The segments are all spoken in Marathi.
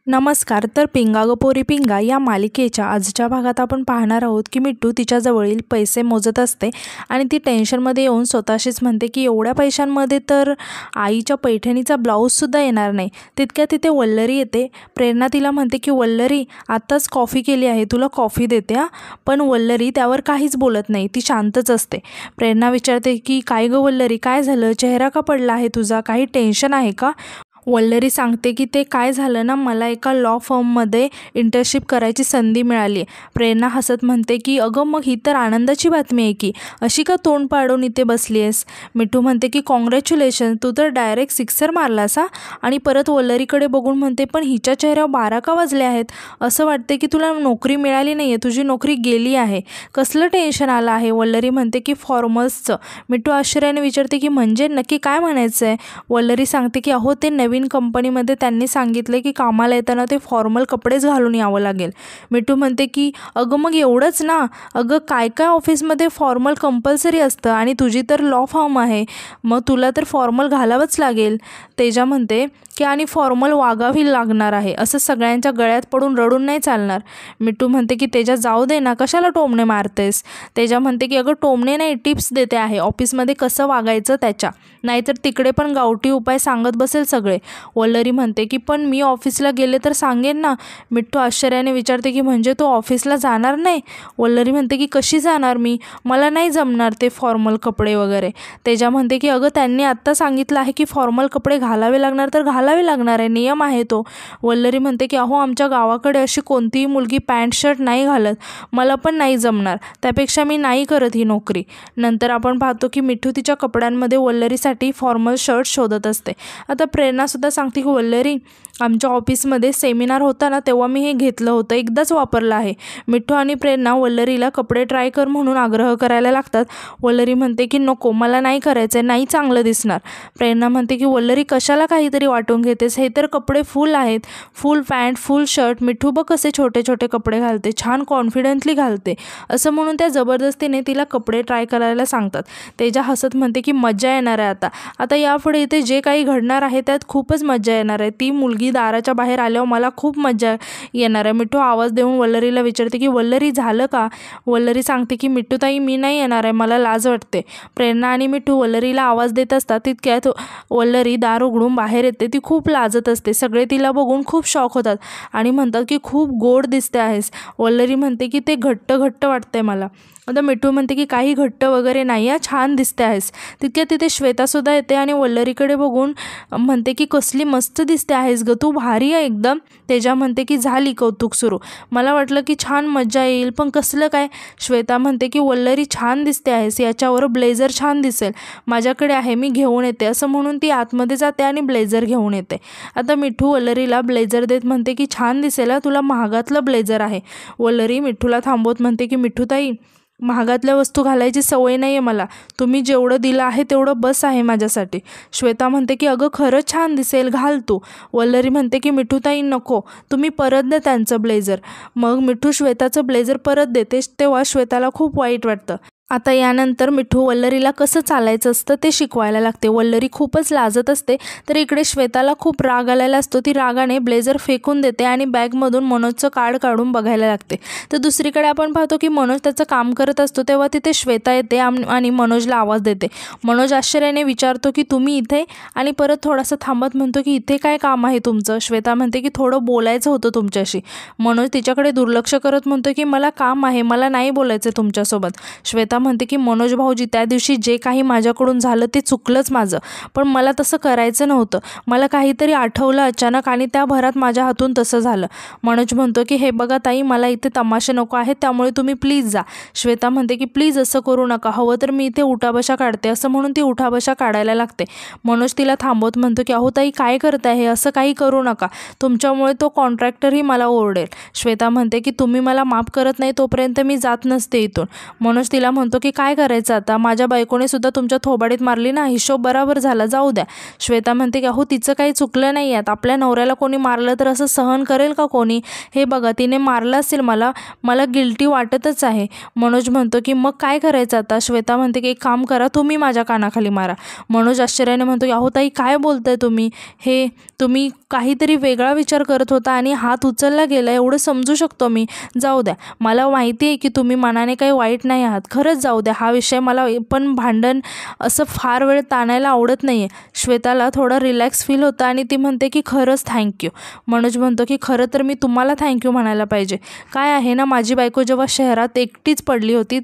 नमस्कार. तर पिंगा गं पोरी पिंगा या मालिकेच्या आजच्या भागात आपण पाहणार आहोत की मिट्टू तिच्याजवळील पैसे मोजत असते आणि ती टेन्शनमध्ये येऊन स्वतःशीच म्हणते की एवढ्या पैशांमध्ये तर आईच्या पैठणीचा ब्लाऊजसुद्धा येणार नाही. तितक्या तिथे वल्लरी येते. प्रेरणा तिला म्हणते की वल्लरी, आत्ताच कॉफी केली आहे, तुला कॉफी देते हां. पण वल्लरी त्यावर काहीच बोलत नाही, ती शांतच असते. प्रेरणा विचारते की काय गं वल्लरी, काय झालं, चेहरा का पडला आहे तुझा, काही टेन्शन आहे का? वल्लरी सांगते की ते काय झालं ना, मला एका लॉ फर्ममध्ये इंटर्नशिप करायची संधी मिळाली आहे. प्रेरणा हसत म्हणते की अगं मग ही तर आनंदाची बातमी आहे की, अशी का तोंड पाडून इथे बसली आहेस? मिठू म्हणते की कॉंग्रॅच्युलेशन, तू तर डायरेक्ट सिक्सर मारलास हा. आणि परत वल्लरीकडे बघून म्हणते पण हिच्या चेहऱ्यावर 12 का वाजले आहेत? असं वाटते की तुला नोकरी मिळाली नाही आहे, तुझी नोकरी गेली आहे. कसलं टेन्शन आलं आहे? वल्लरी म्हणते की फॉर्मल्सचं. मिठू आश्चर्याने विचारते की म्हणजे नक्की काय म्हणायचं आहे? वल्लरी सांगते की अहो ते नवीन कंपनीमध्ये त्यांनी सांगितले की कामाला येताना ते फॉर्मल कपडेच घालून यावं लागेल. मिठू म्हणते की अगं मग एवढंच ना, अगं काय काय ऑफिसमध्ये फॉर्मल कंपल्सरी असतं आणि तुझी तर लॉ फर्म आहे, मग तुला तर फॉर्मल घालावंच लागेल. तेजा म्हणते की आणि फॉर्मल वागावी लागणार आहे, असं सगळ्यांच्या गळ्यात पडून रडून नाही चालणार. मिठू म्हणते की तेजा जाऊ दे ना, कशाला टोमणे मारतेस? तेजा म्हणते की अगं टोमणे नाही, टिप्स देते आहे ऑफिसमध्ये कसं वागायचं त्याच्या, नाहीतर तिकडे पण गावठी उपाय सांगत बसेल सगळे. वल्लरी म्हणते की पण मी ऑफिसला गेले तर सांगेन ना. मिठू आश्चर्याने विचारते की म्हणजे तू ऑफिसला जाणार नाही? वल्लरी म्हणते की कशी जाणार मी, मला नाही जमणार ते फॉर्मल कपडे वगैरे. तेजा म्हणते की अगं त्यांनी आत्ता सांगितलं आहे की फॉर्मल कपडे घालावे लागणार तर घालावे लागणार आहे, नियम आहे तो. वल्लरी म्हणते की अहो आमच्या गावाकडे अशी कोणतीही मुलगी पॅन्ट शर्ट नाही घालत, मला पण नाही जमणार, त्यापेक्षा मी नाही करत ही नोकरी. नंतर आपण पाहतो की मिठू तिच्या कपड्यांमध्ये वल्लरीसाठी फॉर्मल शर्ट शोधत असते. आता प्रेरणासुद्धा सांगते की वल्लरी, आमच्या ऑफिसमध्ये सेमिनार होता ना, तेव्हा मी हे घेतलं होतं, एकदाच वापरलं आहे. मिठू आणि प्रेरणा वल्लरीला कपडे ट्राय कर म्हणून आग्रह करायला लागतात. वल्लरी म्हणते की नको, मला नाही करायचं आहे, नाही चांगलं दिसणार. प्रेरणा म्हणते की वल्लरी कशाला काहीतरी वाटून घेतेस, हे तर कपडे फुल आहेत, फुल पॅन्ट फुल शर्ट. मिठू बघ कसे छोटे छोटे कपडे घालते, छान कॉन्फिडेंटली घालते. असं म्हणून त्या जबरदस्तीने तिला कपडे ट्राय करायला सांगतात. तेजा हसत म्हणते की मज्जा येणार आहे आता यापुढे इथे जे काही घडणार आहे त्यात खूपच मज्जा येणार आहे. ती मुलगी दाराच्या बाहेर आल्यावर मला खूप मज्जा येणार आहे. मिठू आवाज देऊन वल्लरीला विचारते की वल्लरी झालं का? वल्लरी सांगते की मिठू ताई, मी नाही येणार आहे, मला लाज वाटते. प्रेरणा आणि मिठू वल्लरीला आवाज देत असतात. तितक्यात वल्लरी दार उघडून बाहेर येते. ती खूप लाजत असते. सगळे तिला बघून खूप शॉक होतात आणि म्हणतात की खूप गोड दिसते आहेस. वल्लरी म्हणते की ते घट्ट घट्ट वाटते मला. आता मिठू म्हणते की काही घट्ट वगैरे नाही आहे, छान दिसते आहेस. तितक्यात तिथे श्वेतासुद्धा येते आणि वल्लरीकडे बघून म्हणते की कसली मस्त दिसते आहेस गं तू, भारी आहे एकदम. तेजा म्हणते की झाली कौतुक सुरू, मला वाटलं की छान मज्जा येईल, पण कसलं काय? श्वेता म्हणते की वल्लरी छान दिसते आहेस, याच्यावर ब्लेझर छान दिसेल, माझ्याकडे आहे, मी घेऊन येते. असं म्हणून ती आतमध्ये जाते आणि ब्लेझर घेऊन येते. आता मिठू वल्लरीला ब्लेझर देत म्हणते की छान दिसेल, तुला महागातलं ब्लेझर आहे. वल्लरी मिठूला थांबवत म्हणते की मिठू ताई, महागातल्या वस्तू घालायची सवय नाही आहे मला, तुम्ही जेवढं दिलं आहे तेवढं बस आहे माझ्यासाठी. श्वेता म्हणते की अगं खरंच छान दिसेल, घाल तू. वल्लरी म्हणते की मिठू ताई नको, तुम्ही परत द्या त्यांचं ब्लेझर. मग मिठू श्वेताचं ब्लेझर परत देते, तेव्हा श्वेताला खूप वाईट वाटतं. आता यानंतर मिठू वल्लरीला कसं चालायचं असतं ते शिकवायला लागते. वल्लरी खूपच लाजत असते, तर इकडे श्वेताला खूप राग आलेला असतो. ती रागाने ब्लेझर फेकून देते आणि बॅगमधून मनोजचं कार्ड काढून बघायला लागते. तर दुसरीकडे आपण पाहतो की मनोज त्याचं काम करत असतो, तेव्हा तिथे श्वेता येते आणि मनोजला आवाज देते. मनोज आश्चर्याने विचारतो की तुम्ही इथे, आणि परत थोडासा थांबत म्हणतो की इथे काय काम आहे तुमचं? श्वेता म्हणते की थोडं बोलायचं होतं तुमच्याशी. मनोज तिच्याकडे दुर्लक्ष करत म्हणतो की मला काम आहे, मला नाही बोलायचं तुमच्यासोबत. श्वेता म्हणते की मनोज भाऊजी, त्या दिवशी जे काही माझ्याकडून झालं ते चुकलंच माझं, पण मला तसं करायचं नव्हतं, मला काहीतरी आठवलं अचानक आणि त्या भरात माझ्या हातून तसं झालं. मनोज म्हणतो की हे बघा ताई, मला इथे तमाशे नको आहेत, त्यामुळे तुम्ही प्लीज जा. श्वेता म्हणते की प्लीज असं करू नका, हवं तर मी इथे उठाबशा काढते. असं म्हणून ती उठाबशा काढायला लागते. मनोज तिला थांबवत म्हणतो की अहो ताई, काय करताय हे, असं काही करू नका, तुमच्यामुळे तो कॉन्ट्रॅक्टरही मला ओरडेल. श्वेता म्हणते की तुम्ही मला माफ करत नाही तोपर्यंत मी जात नसते इथून. मनोज तिला म्हणतो की काय करायचं आता, माझ्या बायकोने सुद्धा तुमच्या थोबाडीत मारली ना, हिशोब बराबर झाला, जाऊ द्या. श्वेता म्हणते की अहो तिचं काही चुकलं नाही आहे, आपल्या नवऱ्याला कोणी मारलं तर असं सहन करेल का कोणी? हे बघा तिने मारलं असेल मला गिल्टी वाटतच आहे. मनोज म्हणतो की मग काय करायचं आता? श्वेता म्हणते की एक काम करा, तुम्ही माझ्या कानाखाली मारा. मनोज आश्चर्याने म्हणतो की अहो ताई काय बोलताय तुम्ही? हे तुम्ही काहीतरी वेगळा विचार करत होता आणि हात उचलला गेला, एवढं समजू शकतो मी. जाऊ द्या, मला माहिती आहे की तुम्ही मनाने काही वाईट नाही आहात, खरंच जाऊ द्या, हा विषय मला पण भांडण असं फार वेळ ताणायला आवडत नाही आहे. श्वेताला थोडा रिलॅक्स फील होतं आणि ती म्हणते की खरंच थँक्यू. मनोज म्हणतो की खरं तर मी तुम्हाला थँक्यू म्हणायला पाहिजे. काय आहे ना, माझी बायको जेव्हा शहरात एकटीच पडली होती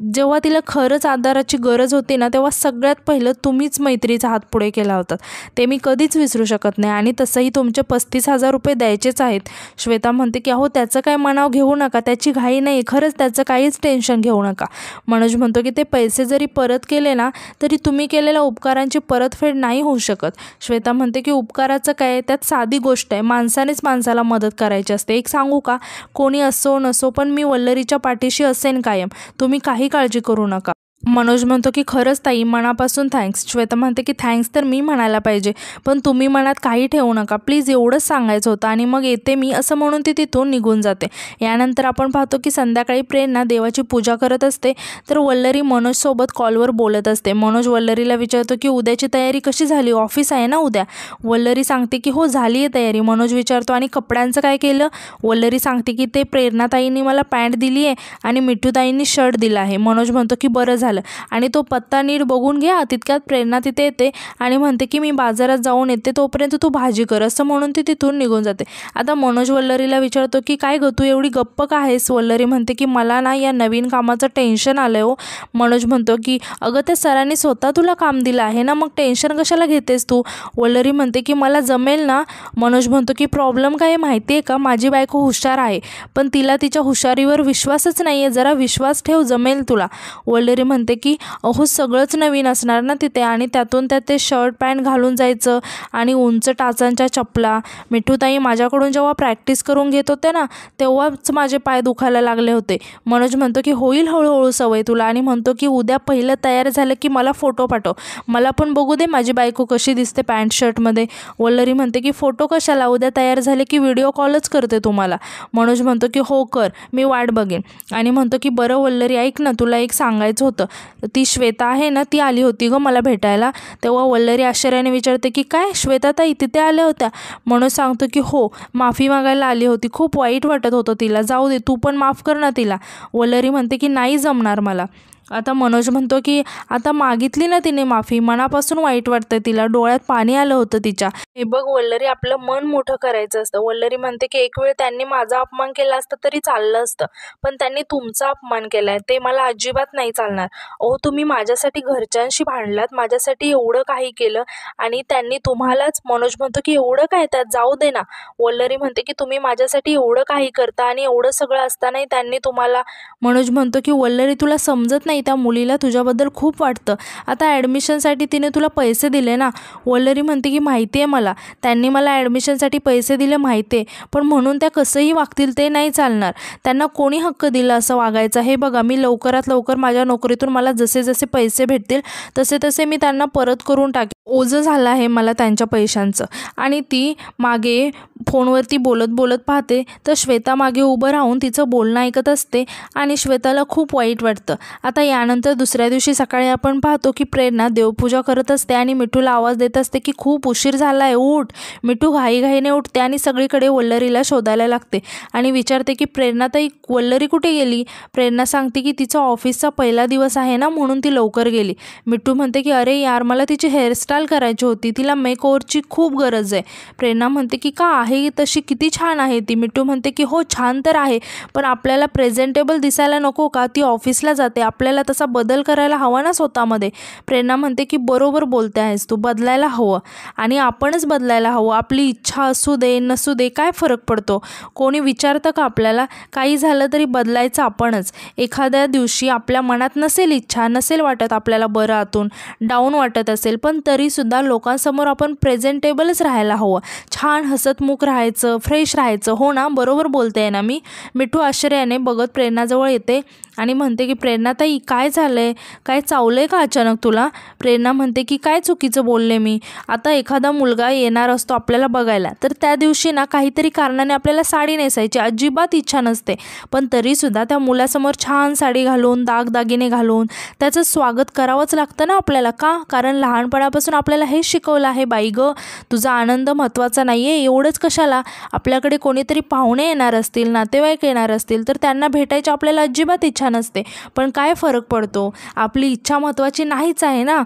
जेव्हा तिला खरंच आधाराची गरज होती ना, तेव्हा सगळ्यात पहिलं तुम्हीच मैत्रीचा हात पुढे केला होता. ते मी कधीच विसरू शकत नाही आणि तसंही तुमचे 35,000 रुपये द्यायचेच आहेत. श्वेता म्हणते की अहो त्याचं काय मनाव घेऊ नका, त्याची घाई नाही, खरंच त्याचं काहीच टेन्शन घेऊ नका. मनोज म्हणतो की ते पैसे जरी परत केले ना, तरी तुम्ही केलेल्या उपकारांची परतफेड नाही होऊ शकत. श्वेता म्हणते की उपकाराचं काय, त्यात साधी गोष्ट आहे, माणसानेच माणसाला मदत करायची असते. एक सांगू का, कोणी असो नसो पण मी वल्लरीच्या पाठीशी असेन कायम, तुम्ही काही काळजी करू नका. मनोज म्हणतो की खरंच ताई, मनापासून थँक्स. श्वेता म्हणते की थँक्स तर मी म्हणायला पाहिजे, पण तुम्ही मनात काही ठेवू नका प्लीज, एवढंच सांगायचं होतं आणि मग येते मी, असं म्हणून ती तिथून निघून जाते. यानंतर आपण पाहतो की संध्याकाळी प्रेरणा देवाची पूजा करत असते, तर वल्लरी मनोजसोबत कॉलवर बोलत असते. मनोज वल्लरीला विचारतो की उद्याची तयारी कशी झाली, ऑफिस आहे ना उद्या? वल्लरी सांगते की हो झाली आहे तयारी. मनोज विचारतो आणि कपड्यांचं काय केलं? वल्लरी सांगते की ते प्रेरणाताईंनी मला पॅन्ट दिली आहे आणि मिठूताईंनी शर्ट दिला आहे. मनोज म्हणतो की बरं झालं आणि तो पत्ता नीट बघून घ्या. तितक्यात प्रेरणा तिथे येते आणि म्हणते की मी बाजारात जाऊन येते, तोपर्यंत तू भाजी कर, असं म्हणून ती तिथून निघून जाते. आता मनोज वल्लरीला विचारतो की काय गं तू एवढी गप्प का आहेस? वल्लरी म्हणते की मला ना या नवीन कामाचं टेन्शन आलं हो. मनोज म्हणतो की अगं त्या सरांनी स्वतः तुला काम दिलं आहे ना, मग टेन्शन कशाला घेतेस तू? वल्लरी म्हणते की मला जमेल ना. मनोज म्हणतो की प्रॉब्लेम काय आहे माहिती आहे का, माझी बायको हुशार आहे पण तिला तिच्या हुशारीवर विश्वासच नाही आहे, जरा विश्वास ठेव, जमेल तुला. वल्लरी म्हणते की अहो सगळंच नवीन असणार ना तिथे आणि त्यातून त्यात ते शर्ट पॅन्ट घालून जायचं आणि उंच टाचांच्या चपला. मिठूताई माझ्याकडून जेव्हा प्रॅक्टिस करून घेत होते ना, तेव्हाच माझे पाय दुखायला लागले होते. मनोज म्हणतो की होईल हळूहळू सवय तुला आणि म्हणतो की उद्या पहिलं तयार झालं की मला फोटो पाठव, मला पण बघू दे माझी बायको कशी दिसते पॅन्ट शर्टमध्ये. वल्लरी म्हणते की फोटो कशाला, उद्या तयार झाले की व्हिडिओ कॉलच करते तुम्हाला. मनोज म्हणतो की हो कर, मी वाट बघेन आणि म्हणतो की बरं वल्लरी ऐक ना, तुला एक सांगायचं होतं, ती श्वेता आहे ना ती आली होती गं मला भेटायला. तेव्हा वल्लरी आश्चर्याने विचारते की काय श्वेताताई तिथे आल्या होत्या? मनोज सांगतो की हो, माफी मागायला आली होती, खूप वाईट वाटत होतं तिला, जाऊ दे तू पण माफ कर ना तिला. वल्लरी म्हणते की नाही जमणार मला. आता मनोज म्हणतो की आता मागितली ना तिने माफी, मनापासून वाईट वाटतं तिला, डोळ्यात पाणी आलं होतं तिच्या. हे बघ वल्लरी, आपलं मन मोठं करायचं असतं. वल्लरी म्हणते की एक वेळ त्यांनी माझा अपमान केला असता तरी चाललं असतं, पण त्यांनी तुमचा अपमान केलाय, ते मला अजिबात नाही चालणार. अहो तुम्ही माझ्यासाठी घरच्यांशी भांडलात, माझ्यासाठी एवढं काही केलं आणि त्यांनी तुम्हालाच. मनोज म्हणतो की एवढं काय त्यात, जाऊ दे ना. वल्लरी म्हणते की तुम्ही माझ्यासाठी एवढं काही करता आणि एवढं सगळं असतानाही त्यांनी तुम्हाला. मनोज म्हणतो की वल्लरी तुला समजत नाही, त्या मुलीला तुझ्याबद्दल खूप वाटतं, आता ॲडमिशनसाठी तिने तुला पैसे दिले ना. वल्लरी म्हणते की माहिती आहे मला, त्यांनी मला ॲडमिशनसाठी पैसे दिले माहिती आहे, पण म्हणून त्या कसंही वागतील ते नाही चालणार, त्यांना कोणी हक्क दिला असं वागायचा? हे बघा मी लवकरात लवकर माझ्या नोकरीतून मला जसे जसे पैसे भेटतील तसे तसे मी त्यांना परत करून टाकेन, ओझं झालं आहे मला त्यांच्या पैशांचं. आणि ती मागे फोनवरती बोलत बोलत पाहते तर श्वेता मागे उभं राहून तिचं बोलणं ऐकत असते आणि श्वेताला खूप वाईट वाटतं. आता यानंतर दुसऱ्या दिवशी सकाळी आपण पाहतो की प्रेरणा देवपूजा करत असते आणि मिठूला आवाज देत असते की खूप उशीर झाला आहे, उठ. मिठू घाईघाईने उठते आणि सगळीकडे वल्लरीला शोधायला लागते आणि विचारते की प्रेरणाताई वल्लरी कुठे गेली? प्रेरणा सांगते की तिचा ऑफिसचा पहिला दिवस आहे ना म्हणून ती लवकर गेली. मिठू म्हणते की अरे यार, मला तिची हेअरस्टाईल करायची होती, तिला मेकओव्हरची खूप गरज आहे. प्रेरणा म्हणते की का आहे तशी, किती छान आहे ती. मिठू म्हणते की हो छान तर आहे, पण आपल्याला प्रेझेंटेबल दिसायला नको का, ती ऑफिसला जाते, आपल्याला तसा बदल करायला हवा ना स्वतःमध्ये. प्रेरणा म्हणते की बरोबर बोलते आहेस तू, बदलायला हवं आणि आपणच बदलायला हवं. आपली इच्छा असू दे नसू दे काय फरक पडतो, कोणी विचारतं का आपल्याला? काही झालं तरी बदलायचं आपणच. एखाद्या दिवशी आपल्या मनात नसेल इच्छा, नसेल वाटत आपल्याला बरं, आतून डाऊन वाटत असेल, पण तरीसुद्धा लोकांसमोर आपण प्रेझेंटेबलच राहायला हवं, छान हसतमुख राहायचं, फ्रेश राहायचं. हो ना, बरोबर बोलते आहे ना मी? मिठू आश्चर्याने बघत प्रेरणाजवळ येते आणि म्हणते की प्रेरणाताई काय झालंय, काय चावलंय का अचानक तुला? प्रेरणा म्हणते की काय चुकीचं बोलले मी? आता एखादा मुलगा येणार असतो आपल्याला बघायला, तर त्या दिवशी ना काहीतरी कारणाने आपल्याला साडी नेसायची अजिबात इच्छा नसते, पण तरीसुद्धा त्या मुलासमोर छान साडी घालून दागदागिने घालून त्याचं स्वागत करावंच लागतं ना आपल्याला. का? कारण लहानपणापासून आपल्याला हेच शिकवलं आहे, बाई गं तुझा आनंद महत्त्वाचा नाही आहे, एवढंच कशाला? आपल्याकडे कोणीतरी पाहुणे येणार असतील, नातेवाईक येणार असतील, तर त्यांना भेटायची आपल्याला अजिबात इच्छा नसते, पण काय फरक पडतो, आपली इच्छा महत्त्वाची नाहीच आहे ना.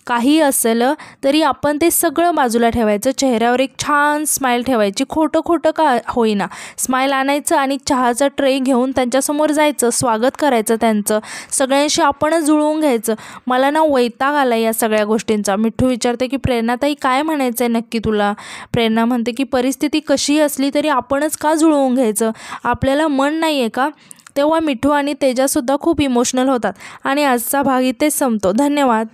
काही असलं तरी आपण ते सगळं बाजूला ठेवायचं, चेहऱ्यावर एक छान स्माईल ठेवायची, खोटं खोटं का होईना स्माईल आणायचं आणि चहाचा ट्रे घेऊन त्यांच्यासमोर जायचं, स्वागत करायचं त्यांचं, सगळ्यांशी आपणच जुळवून घ्यायचं. मला ना वैताग आला या सगळ्या गोष्टींचा. मिठू विचारते की प्रेरणाताई काय म्हणायचं आहे नक्की तुला? प्रेरणा म्हणते की परिस्थिती कशीही असली तरी आपणच का जुळवून घ्यायचं, आपल्याला मन नाही आहे का? तेव्हा मिठू आणि तेजासुद्धा खूप इमोशनल होतात आणि आजचा भाग इथेच संपतो. धन्यवाद.